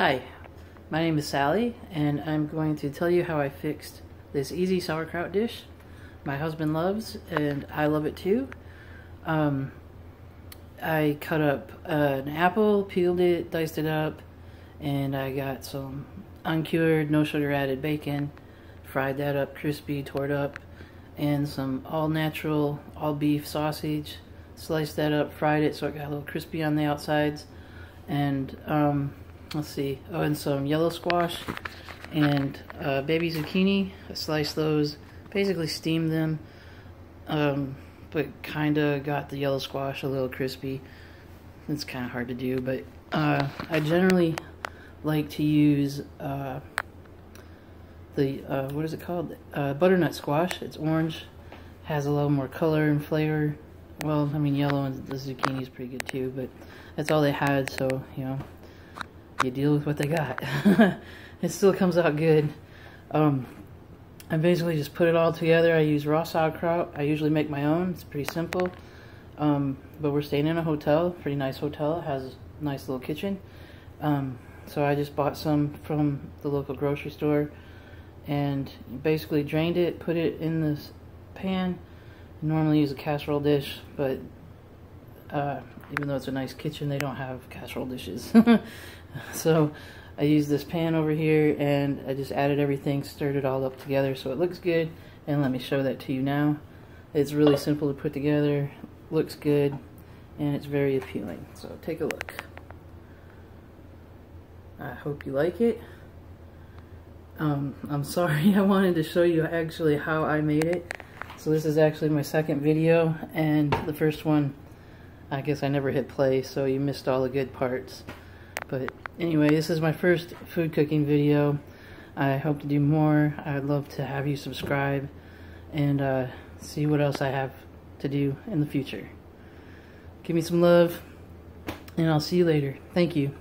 Hi, my name is Sally, and I'm going to tell you how I fixed this easy sauerkraut dish my husband loves, and I love it too. I cut up an apple, peeled it, diced it up, and I got some uncured, no sugar added bacon, fried that up crispy, tore it up, and some all natural, all beef sausage, sliced that up, fried it so it got a little crispy on the outsides, and let's see, oh, and some yellow squash and baby zucchini. I sliced those, basically steamed them, but kind of got the yellow squash a little crispy. It's kind of hard to do, but I generally like to use the what is it called? Butternut squash. It's orange, has a little more color and flavor. Well, I mean, yellow and the zucchini is pretty good too, but that's all they had, so you know, you deal with what they got. It still comes out good. I basically just put it all together. I use raw sauerkraut. I usually make my own. It's pretty simple. But we're staying in a hotel, pretty nice hotel. It has a nice little kitchen. So I just bought some from the local grocery store and basically drained it, put it in this pan. I normally use a casserole dish, but even though it's a nice kitchen, they don't have casserole dishes. So I used this pan over here and I just added everything, stirred it all up together so it looks good, and let me show that to you now. It's really simple to put together, looks good, and it's very appealing. So take a look. I hope you like it. I'm sorry, I wanted to show you actually how I made it. So this is actually my second video, and the first one, I guess I never hit play, so you missed all the good parts. But anyway, this is my first food cooking video. I hope to do more. I'd love to have you subscribe and see what else I have to do in the future. Give me some love, and I'll see you later. Thank you.